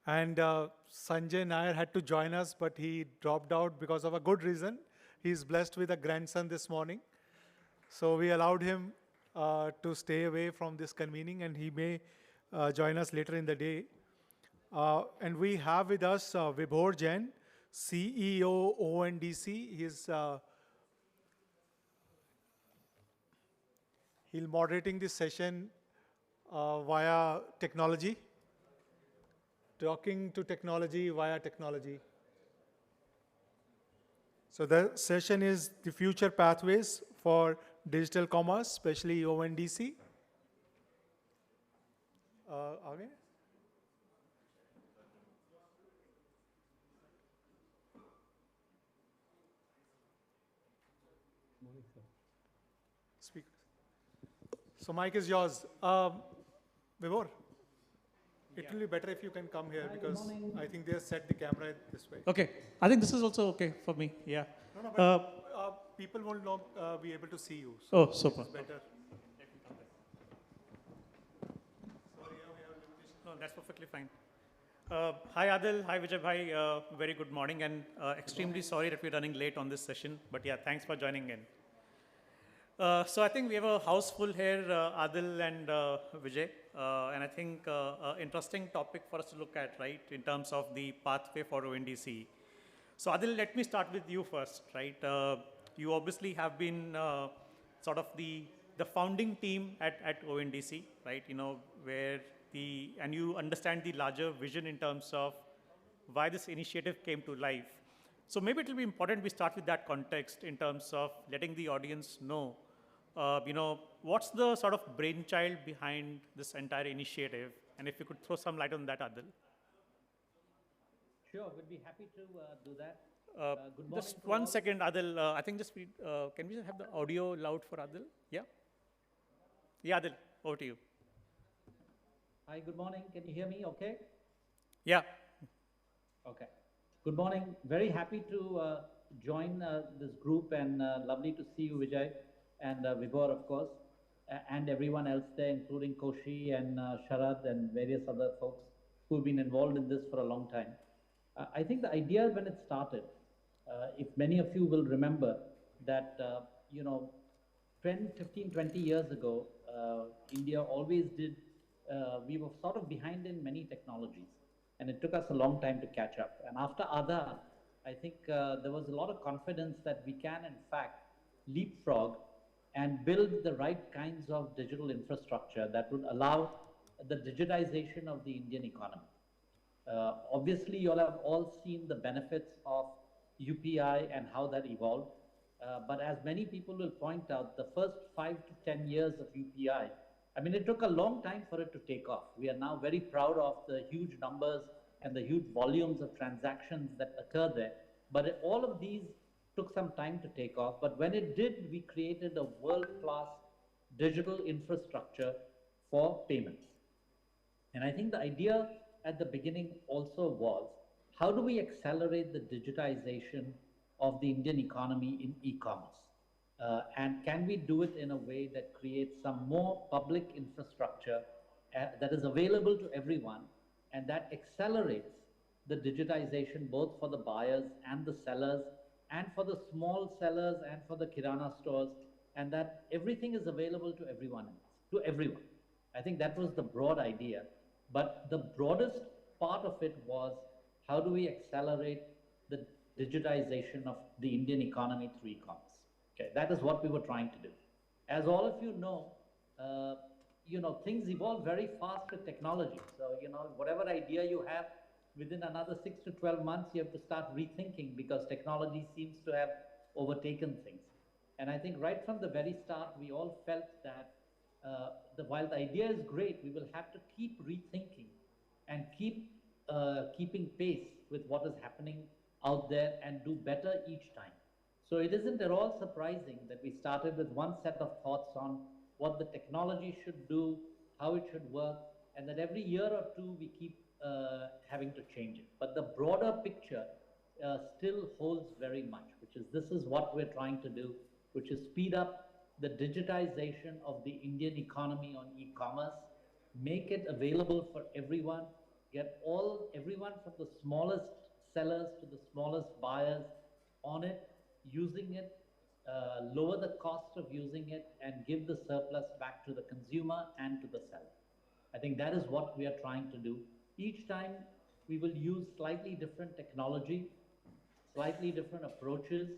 And Sanjay Nair had to join us, but he dropped out because of a good reason. He's blessed with a grandson this morning. So we allowed him to stay away from this convening, and he may join us later in the day. And we have with us Vibhor Jain, CEO ONDC. He'll moderating this session via technology, talking to technology via technology. So the session is the future pathways for digital commerce, especially ONDC. Okay. Speak. So mic is yours. Vibhor, it will be better if you can come here because I think they have set the camera this way. Okay, I think this is also okay for me. Yeah. No, no, but people will not be able to see you. So Oh, super. it's better. No, that's perfectly fine. Hi Adil, hi Vijay bhai, very good morning and extremely sorry that we're running late on this session, but yeah, thanks for joining in. So I think we have a house full here, Adil and Vijay, and I think interesting topic for us to look at, right, in terms of the pathway for ONDC. So Adil, let me start with you first, right? You obviously have been sort of the founding team at ONDC, right? You know, and you understand the larger vision in terms of why this initiative came to life. So maybe it will be important we start with that context in terms of letting the audience know, what's the sort of brainchild behind this entire initiative, and if you could throw some light on that, Adil. Sure, we'd be happy to do that. Good morning. Just 1 second, Adil. I think can we just have the audio loud for Adil? Yeah? Yeah, Adil, over to you. Hi, good morning. Can you hear me okay? Yeah. Okay. Good morning. Very happy to join this group and lovely to see you, Vijay, and Vibhor, of course, and everyone else there, including Koshi and Sharad and various other folks who've been involved in this for a long time. I think the idea when it started, if many of you will remember that, 10, 15, 20 years ago, India always did, we were sort of behind in many technologies, and it took us a long time to catch up. And after Aadhaar, I think there was a lot of confidence that we can, in fact, leapfrog and build the right kinds of digital infrastructure that would allow the digitization of the Indian economy. Obviously, you all have all seen the benefits of UPI and how that evolved. But as many people will point out, the first 5 to 10 years of UPI, I mean, it took a long time for it to take off. We are now very proud of the huge numbers and the huge volumes of transactions that occur there. But all of these took some time to take off. But when it did, we created a world-class digital infrastructure for payments. And I think the idea at the beginning also was, how do we accelerate the digitization of the Indian economy in e-commerce? And can we do it in a way that creates some more public infrastructure that is available to everyone and that accelerates the digitization both for the buyers and the sellers and for the small sellers and for the kirana stores, and that everything is available to everyone else, to everyone. I think that was the broad idea. But the broadest part of it was, how do we accelerate the digitization of the Indian economy through e-commerce? Okay, that is what we were trying to do. As all of you know, things evolve very fast with technology. So, whatever idea you have, within another 6 to 12 months, you have to start rethinking because technology seems to have overtaken things. And I think right from the very start, we all felt that while the idea is great, we will have to keep rethinking and keeping pace with what is happening out there and do better each time. So it isn't at all surprising that we started with one set of thoughts on what the technology should do, how it should work, and that every year or two we keep having to change it. But the broader picture still holds very much, which is this is what we're trying to do, which is speed up the digitization of the Indian economy on e-commerce, make it available for everyone, get everyone from the smallest sellers to the smallest buyers on it, using it, lower the cost of using it, and give the surplus back to the consumer and to the seller. I think that is what we are trying to do. Each time we will use slightly different technology, slightly different approaches,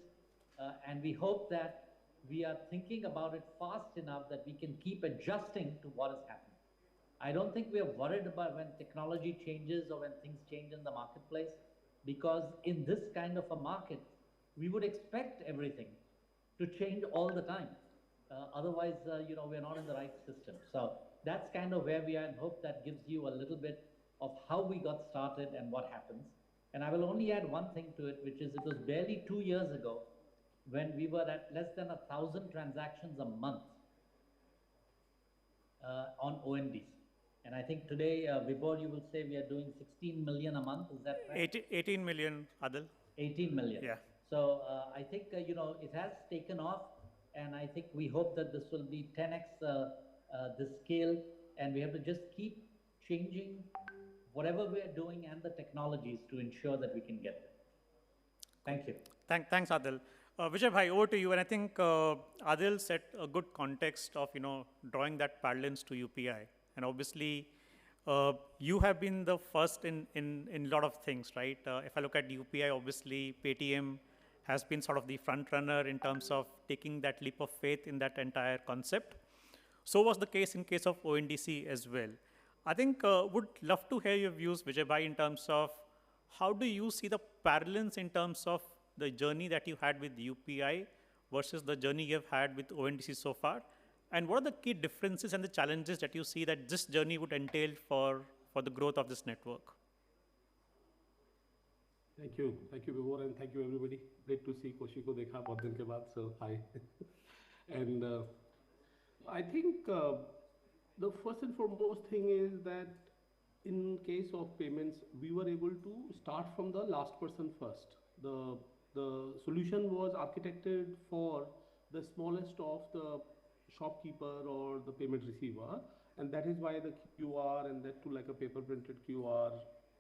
and we hope that we are thinking about it fast enough that we can keep adjusting to what is happening. I don't think we are worried about when technology changes or when things change in the marketplace, because in this kind of a market, we would expect everything to change all the time. Otherwise, we're not in the right system. So that's kind of where we are, and hope that gives you a little bit of how we got started and what happens. And I will only add one thing to it, which is it was barely 2 years ago when we were at less than 1,000 transactions a month on ONDC. And I think today, Vibor, you will say we are doing 16 million a month. Is that right? 18 million, Adil. 18 million. Yeah. So I think, it has taken off, and I think we hope that this will be 10x the scale, and we have to just keep changing whatever we are doing and the technologies to ensure that we can get there. Thank you. Thanks, Adil. Vijay bhai, over to you. And I think Adil set a good context of, drawing that parallels to UPI. And obviously, you have been the first in a lot of things, right? If I look at UPI, obviously, Paytm has been sort of the front runner in terms of taking that leap of faith in that entire concept. So was the case in case of ONDC as well. I think would love to hear your views, Vijay bhai, in terms of how do you see the parallels in terms of the journey that you had with UPI versus the journey you have had with ONDC so far? And what are the key differences and the challenges that you see that this journey would entail for the growth of this network? Thank you, Vibor, and thank you, everybody. Great to see Koshi ko dekha bahut din ke baad, so hi. And I think the first and foremost thing is that in case of payments, we were able to start from the last person first. The solution was architected for the smallest of the shopkeeper or the payment receiver, and that is why the QR, and that too like a paper printed QR,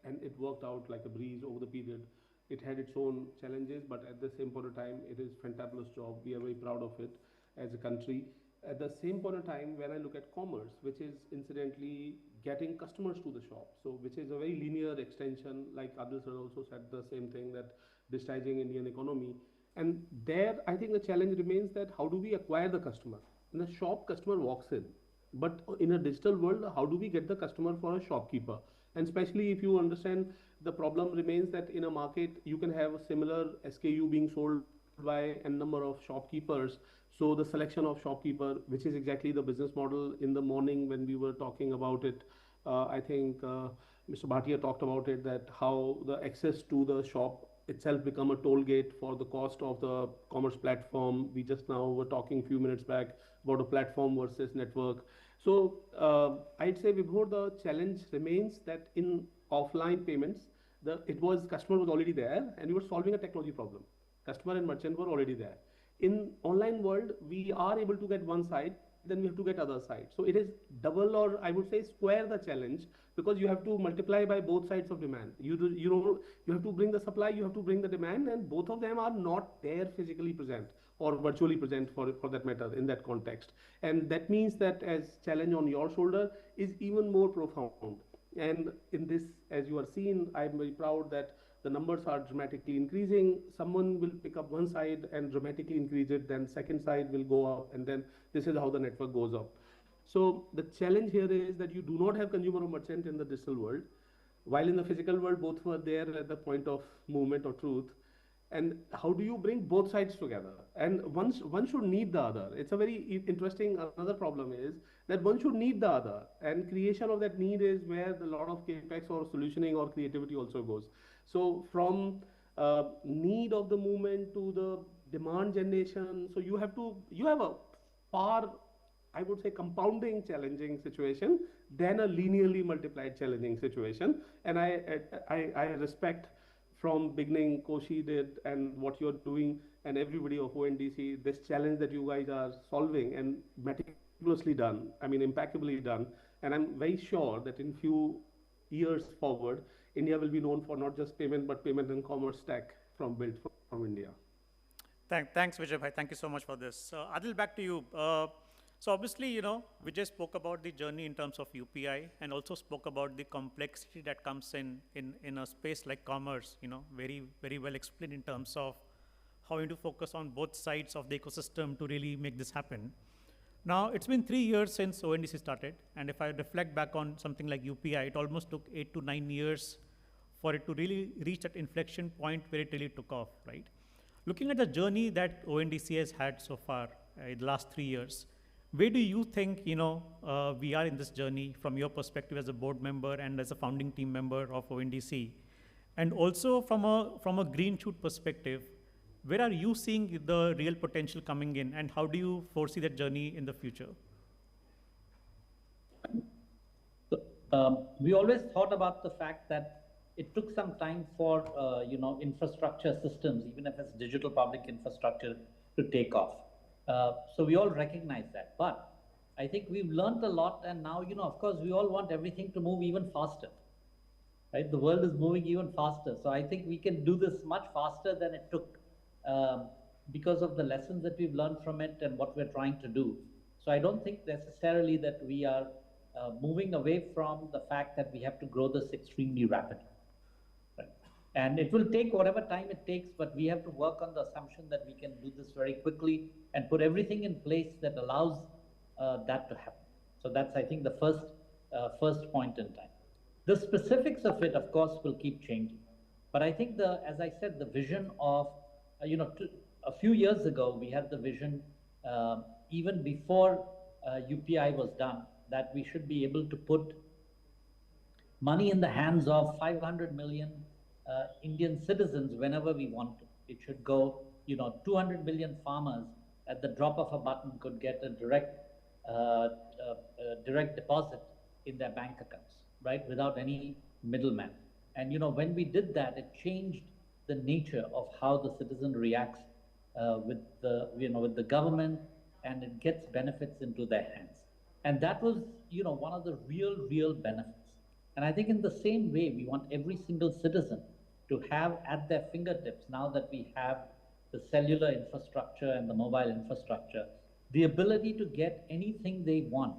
and it worked out like a breeze over the period. It had its own challenges, but at the same point of time, it is fantabulous job. We are very proud of it as a country. At the same point of time, when I look at commerce, which is incidentally getting customers to the shop, so which is a very linear extension, like Adil sir also said the same thing, that digitizing Indian economy. And there, I think the challenge remains that how do we acquire the customer? In a shop, customer walks in. But in a digital world, how do we get the customer for a shopkeeper? And especially if you understand, the problem remains that in a market, you can have a similar SKU being sold by a number of shopkeepers. So the selection of shopkeeper, which is exactly the business model in the morning when we were talking about it, I think Mr. Bhatia talked about it, that how the access to the shop itself become a toll gate for the cost of the commerce platform. We just now were talking a few minutes back about a platform versus network. So I'd say before, the challenge remains that in offline payments, customer was already there, and we were solving a technology problem. Customer and merchant were already there. In online world, we are able to get one side, then we have to get other side. So it is double, or I would say square the challenge, because you have to multiply by both sides of demand. You have to bring the supply, you have to bring the demand, and both of them are not there physically present or virtually present for that matter in that context. And that means that as challenge on your shoulder is even more profound. And in this, as you are seeing, I'm very proud that the numbers are dramatically increasing. Someone will pick up one side and dramatically increase it, then second side will go up, and then this is how the network goes up. So the challenge here is that you do not have consumer or merchant in the digital world, while in the physical world, both were there at the point of movement or truth. And how do you bring both sides together? And one should need the other. It's a very interesting, another problem is that one should need the other. And creation of that need is where a lot of capex or solutioning or creativity also goes. So from need of the movement to the demand generation, so you have a far, I would say, compounding challenging situation than a linearly multiplied challenging situation. And I respect from beginning Koshi did and what you're doing and everybody of ONDC, this challenge that you guys are solving and meticulously done, I mean impeccably done. And I'm very sure that in few years forward, India will be known for not just payment, but payment and commerce stack built from India. Thanks, Vijay bhai. Thank you so much for this. Adil, back to you. So obviously, Vijay spoke about the journey in terms of UPI and also spoke about the complexity that comes in a space like commerce, very, very well explained in terms of how you need to focus on both sides of the ecosystem to really make this happen. Now, it's been 3 years since ONDC started, and if I reflect back on something like UPI, it almost took 8 to 9 years for it to really reach that inflection point where it really took off, right? Looking at the journey that ONDC has had so far in the last 3 years, where do you think we are in this journey from your perspective as a board member and as a founding team member of ONDC? And also from a green shoot perspective, where are you seeing the real potential coming in, and how do you foresee that journey in the future? We always thought about the fact that it took some time for infrastructure systems, even if it's digital public infrastructure, to take off. So we all recognize that. But I think we've learned a lot, and now, of course, we all want everything to move even faster. Right? The world is moving even faster. So I think we can do this much faster than it took because of the lessons that we've learned from it and what we're trying to do. So I don't think necessarily that we are moving away from the fact that we have to grow this extremely rapidly. Right? And it will take whatever time it takes, but we have to work on the assumption that we can do this very quickly and put everything in place that allows that to happen. So that's, I think, the first point in time. The specifics of it, of course, will keep changing. But I think, as I said, the vision of, a few years ago, we had the vision, even before UPI was done, that we should be able to put money in the hands of 500 million Indian citizens whenever we want to. It should go, 200 million farmers at the drop of a button could get a direct deposit in their bank accounts, right, without any middleman. And when we did that, it changed the nature of how the citizen reacts with the government, and it gets benefits into their hands. And that was, one of the real benefits. And I think in the same way, we want every single citizen to have at their fingertips, now that we have the cellular infrastructure and the mobile infrastructure, the ability to get anything they want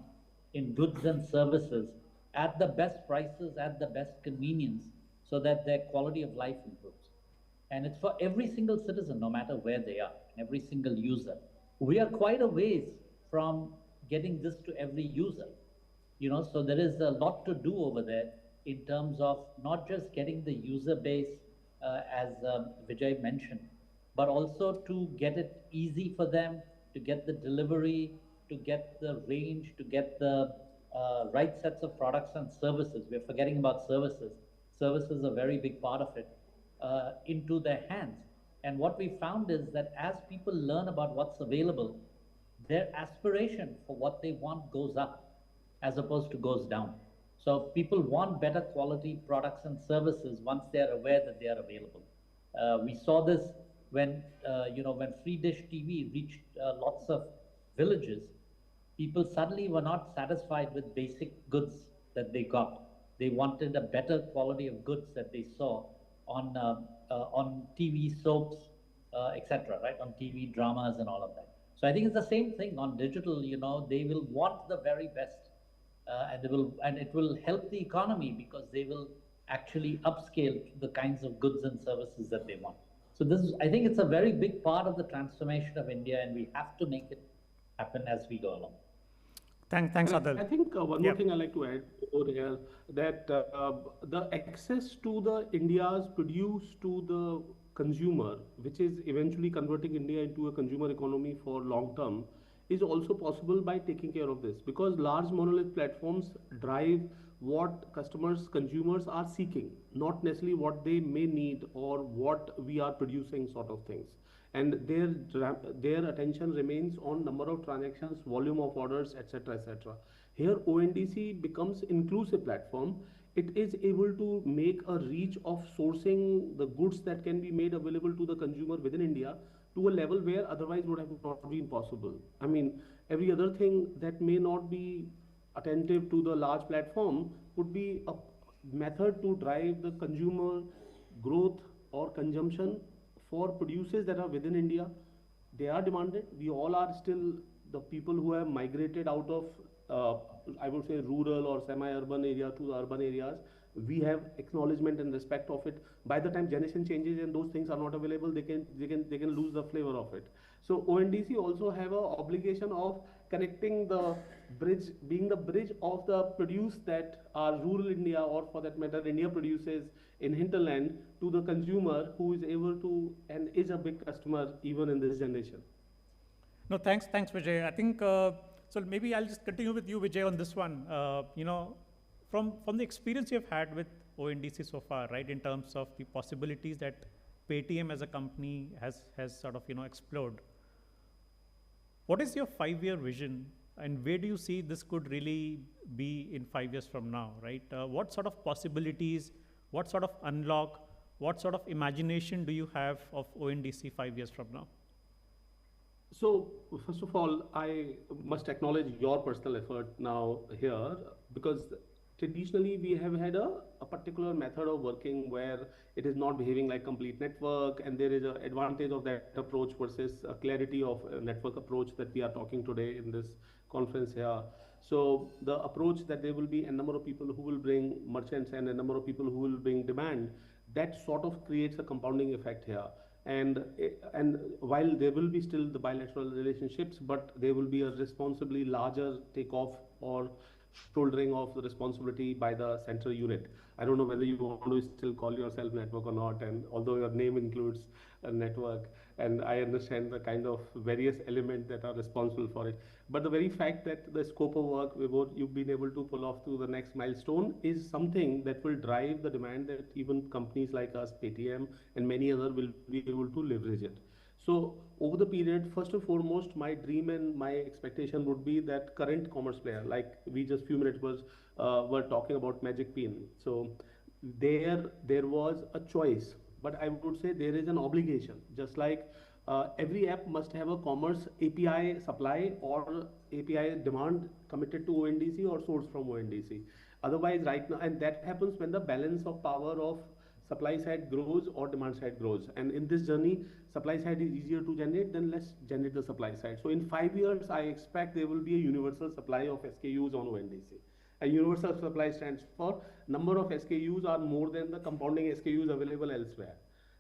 in goods and services at the best prices, at the best convenience, so that their quality of life improves. And it's for every single citizen, no matter where they are, every single user. We are quite a ways from getting this to every user. So there is a lot to do over there in terms of not just getting the user base, as Vijay mentioned, but also to get it easy for them, to get the delivery, to get the range, to get the right sets of products and services. We're forgetting about services. Services are a very big part of it, into their hands. And what we found is that as people learn about what's available, their aspiration for what they want goes up as opposed to goes down. So people want better quality products and services once they're aware that they are available. We saw this when free dish TV reached lots of villages. People suddenly were not satisfied with basic goods that they got. They wanted a better quality of goods that they saw on TV soaps, etc., right? On TV dramas and all of that. So I think it's the same thing on digital. They will want the very best, and it will help the economy because they will actually upscale the kinds of goods and services that they want. So I think it's a very big part of the transformation of India, and we have to make it happen as we go along. Thanks, Adil. I think one more thing I'd like to add over here, that the access to the India's produce to the consumer, which is eventually converting India into a consumer economy for long term, is also possible by taking care of this, because large monolith platforms drive what consumers are seeking, not necessarily what they may need or what we are producing, sort of things. And their attention remains on number of transactions, volume of orders, etc., etc. Here, ONDC becomes inclusive platform. It is able to make a reach of sourcing the goods that can be made available to the consumer within India to a level where otherwise would have not been possible. I mean, every other thing that may not be attentive to the large platform would be method to drive the consumer growth or consumption for producers that are within India. They are demanded. We all are still the people who have migrated out of, I would say, rural or semi-urban area to the urban areas. We have acknowledgement and respect of it. By the time generation changes and those things are not available, they can lose the flavor of it. So ONDC also have a obligation of connecting the bridge, being the bridge of the produce that are rural India, or for that matter India produces in hinterland, to the consumer who is able to and is a big customer even in this generation. No, thanks, Vijay. I think, so maybe I'll just continue with you, Vijay, on this one. From the experience you've had with ONDC so far, right, in terms of the possibilities that Paytm as a company has sort of, explored. What is your 5-year vision, and where do you see this could really be in 5 years from now, right? What sort of possibilities, what sort of unlock, what sort of imagination do you have of ONDC 5 years from now? So, first of all, I must acknowledge your personal effort now here, because traditionally we have had a particular method of working where it is not behaving like complete network, and there is an advantage of that approach versus a clarity of a network approach that we are talking today in this conference here. So the approach that there will be a number of people who will bring merchants and a number of people who will bring demand, that sort of creates a compounding effect here. And while there will be still the bilateral relationships, but there will be a responsibly larger takeoff or shouldering of the responsibility by the central unit. I don't know whether you want to still call yourself network or not, and although your name includes a network, and I understand the kind of various elements that are responsible for it. But the very fact that the scope of work you've been able to pull off to the next milestone is something that will drive the demand that even companies like us, Paytm, and many others will be able to leverage it. So over the period, first and foremost, my dream and my expectation would be that current commerce player, like we just few minutes were talking about Magic Pin. So there was a choice, but I would say there is an obligation. Just like every app must have a commerce API supply or API demand committed to ONDC or sourced from ONDC. Otherwise, right now, and that happens when the balance of power of supply side grows or demand side grows. And in this journey, supply side is easier to generate, then let's generate the supply side. So in 5 years, I expect there will be a universal supply of SKUs on ONDC. A universal supply stands for number of SKUs are more than the compounding SKUs available elsewhere.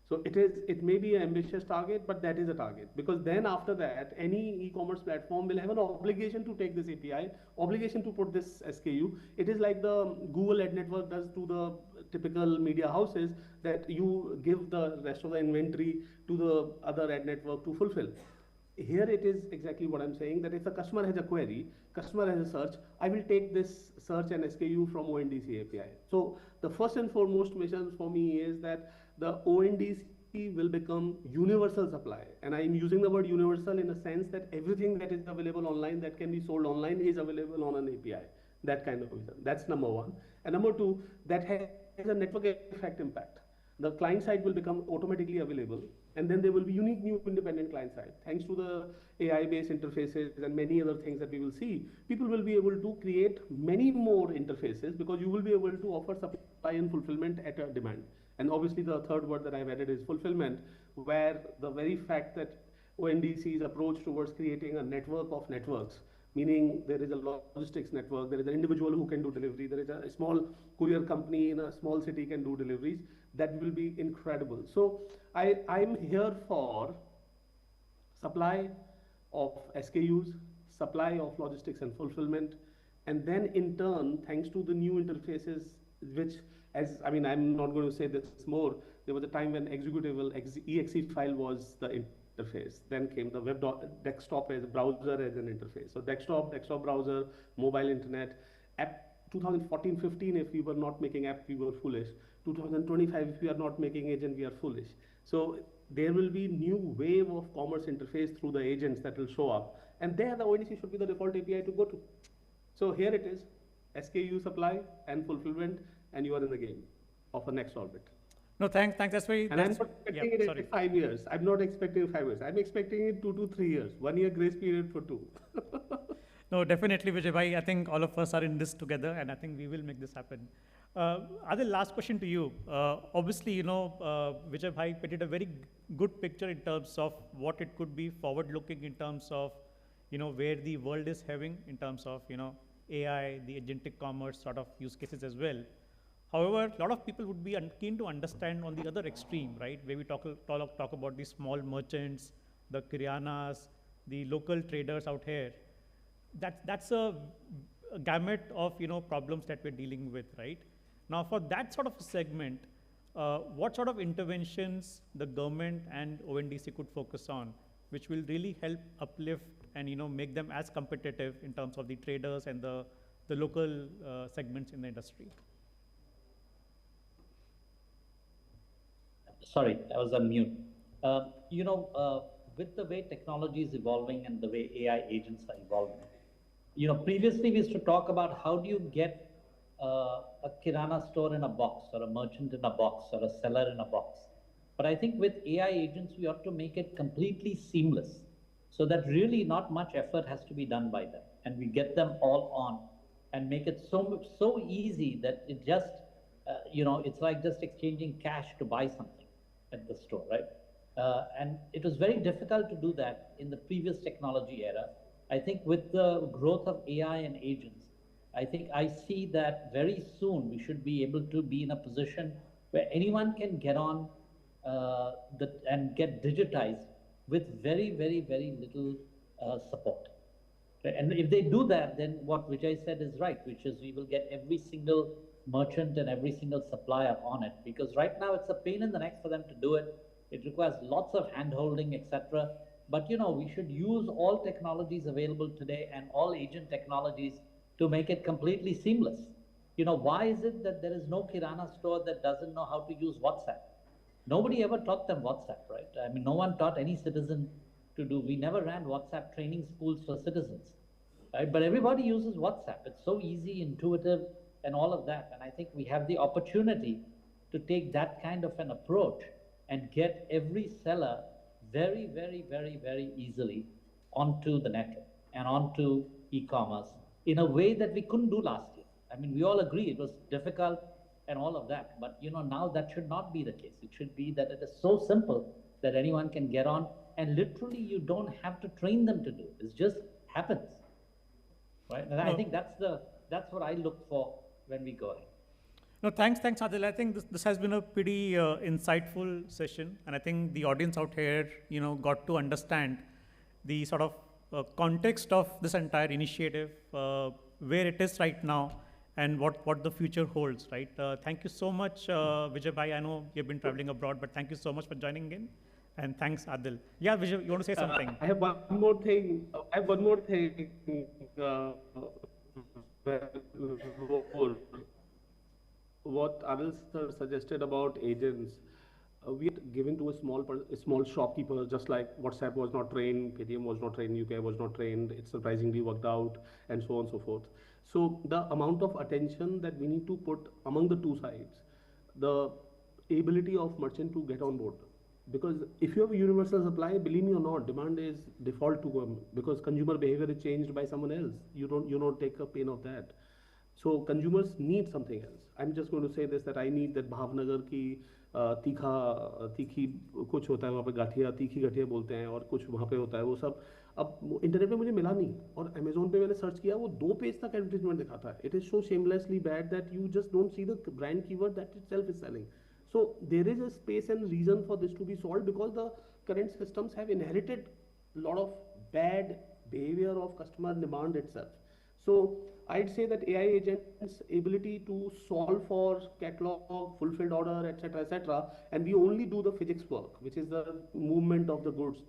So it may be an ambitious target, but that is a target, because then after that, any e-commerce platform will have an obligation to take this API, obligation to put this SKU. It is like the Google ad network does to the typical media houses, that you give the rest of the inventory to the other ad network to fulfill. Here it is exactly what I'm saying, that if the customer has a query, customer has a search, I will take this search and SKU from ONDC API. So the first and foremost mission for me is that the ONDC will become universal supply. And I'm using the word universal in a sense that everything that is available online that can be sold online is available on an API. That kind of vision. That's number one. And number two, that has a network effect impact. The client side will become automatically available, and then there will be unique new independent client side. Thanks to the AI-based interfaces and many other things that we will see, people will be able to create many more interfaces, because you will be able to offer supply and fulfillment at a demand. And obviously the third word that I've added is fulfillment, where the very fact that ONDC's approach towards creating a network of networks, meaning there is a logistics network, there is an individual who can do delivery, there is a small courier company in a small city can do deliveries, that will be incredible. So I'm here for supply of SKUs, supply of logistics and fulfillment, and then in turn, thanks to the new interfaces, which I'm not going to say this more, there was a time when executable exe file was the interface. Then came the web desktop as a browser as an interface. So desktop browser, mobile internet, app. 2014-15, if we were not making app, we were foolish. 2025, if we are not making agent, we are foolish. So there will be new wave of commerce interface through the agents that will show up. And there the ONDC should be the default API to go to. So here it is, SKU supply and fulfillment, and you are in the game of a next orbit. No, thanks. That's very. And I'm not expecting it in 5 years. I'm not expecting 5 years. I'm expecting it 2 to 3 years. 1 year grace period for 2. No, definitely, Vijay bhai. I think all of us are in this together, and I think we will make this happen. Adil, last question to you. Obviously, Vijay Bhai painted a very good picture in terms of what it could be forward-looking in terms of, where the world is heading in terms of, AI, the agentic commerce sort of use cases as well. However, a lot of people would be keen to understand on the other extreme, right? Where we talk about the small merchants, the kiryanas, the local traders out here. That's a gamut of problems that we're dealing with, right? Now, for that sort of segment, what sort of interventions the government and ONDC could focus on, which will really help uplift and make them as competitive in terms of the traders and the local segments in the industry? Sorry, I was on mute. With the way technology is evolving and the way AI agents are evolving, previously we used to talk about how do you get a kirana store in a box, or a merchant in a box, or a seller in a box. But I think with AI agents, we ought to make it completely seamless, so that really not much effort has to be done by them, and we get them all on and make it so easy that it just, it's like just exchanging cash to buy something at the store, right? And it was very difficult to do that in the previous technology era. I think with the growth of AI and agents, I see that very soon we should be able to be in a position where anyone can get on and get digitized with very, very, very little support. And if they do that, then what Vijay said is right, which is we will get every single merchant and every single supplier on it. Because right now it's a pain in the neck for them to do it. It requires lots of hand-holding, etc. But we should use all technologies available today and all agent technologies to make it completely seamless. Why is it that there is no kirana store that doesn't know how to use WhatsApp? Nobody ever taught them WhatsApp, right? I mean, no one taught any citizen to do. We never ran WhatsApp training schools for citizens, right? But everybody uses WhatsApp. It's so easy, intuitive, and all of that. And I think we have the opportunity to take that kind of an approach and get every seller very, very, very, very easily onto the network and onto e-commerce in a way that we couldn't do last year. I mean, we all agree it was difficult and all of that, but now that should not be the case. It should be that it is so simple that anyone can get on, and literally you don't have to train them to do it. It just happens, right? And I think that's what I look for when we go ahead. No, thanks, Adil. I think this has been a pretty insightful session, and I think the audience out here, got to understand the sort of context of this entire initiative, where it is right now, and what the future holds, right? Thank you so much, Vijay Bhai. I know you've been traveling abroad, but thank you so much for joining in, and thanks, Adil. Yeah, Vijay, you want to say something? I have one more thing. What Adil sir suggested about agents, we are giving to a small shopkeeper, just like WhatsApp was not trained, Paytm was not trained, UPI was not trained, it surprisingly worked out, and so on and so forth. So the amount of attention that we need to put among the two sides, the ability of merchant to get on board. Because if you have a universal supply, believe me or not, demand is default to government, because consumer behavior is changed by someone else. You don't take a pain of that. So consumers need something else. I'm just going to say this, that I need that Bhavnagar की तीखी कुछ होता है वहाँ पे गाठिया तीखी गाठिया बोलते हैं और कुछ वहाँ पे होता है वो सब अब इंटरनेट पे मुझे मिला नहीं और अमेजोन पे मैंने सर्च किया वो 2 पेज तक एडवर्टाइजमेंट दिखाता है it is so shamelessly bad that you just don't see the brand keyword that itself is selling. So there is a space and reason for this to be solved because the current systems have inherited a lot of bad behavior of customer demand itself. So I'd say that AI agents' ability to solve for catalog, fulfilled order, etc., and we only do the physics work, which is the movement of the goods,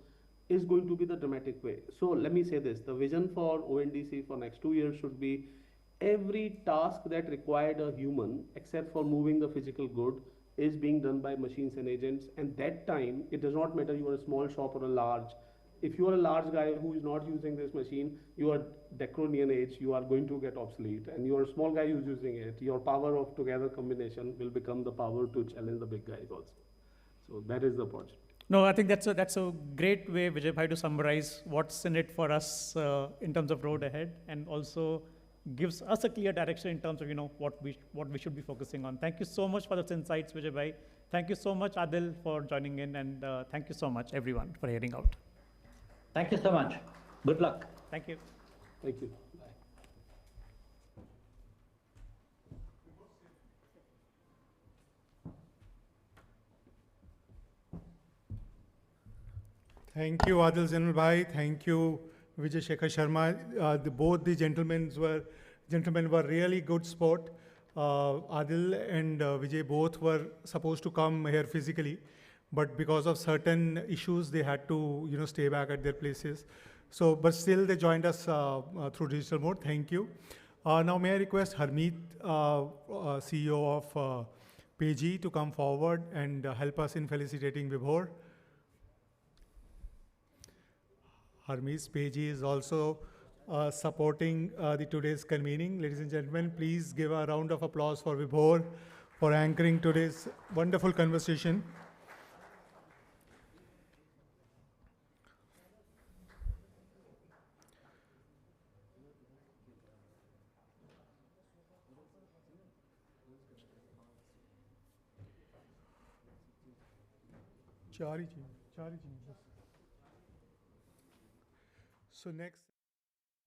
is going to be the dramatic way. So let me say this, the vision for ONDC for next 2 years should be every task that required a human, except for moving the physical good, is being done by machines and agents. And that time, it does not matter you are a small shop or a large. If you are a large guy who is not using this machine, you are Decaronian age, you are going to get obsolete. And you are a small guy who's using it, your power of together combination will become the power to challenge the big guys also. So that is the point. No, I think that's a great way, Vijay Bhai, to summarize what's in it for us in terms of road ahead, and also gives us a clear direction in terms of what we should be focusing on. Thank you so much for those insights, Vijay bhai. Thank you so much, Adil, for joining in, and thank you so much, everyone, for hearing out. Thank you so much. Good luck. Thank you. Thank you. Bye. Thank you, Adil Zainul Bhai. Thank you, Vijay Shekhar Sharma. Both the gentlemen were really good sport. Adil and Vijay both were supposed to come here physically, but because of certain issues, they had to stay back at their places. So, but still they joined us through digital mode. Thank you. Now, may I request Harmeet, CEO of PG, to come forward and help us in felicitating Vibhor. Harmeet PG is also supporting the today's convening. Ladies and gentlemen, please give a round of applause for Vibhor for anchoring today's wonderful conversation. So next.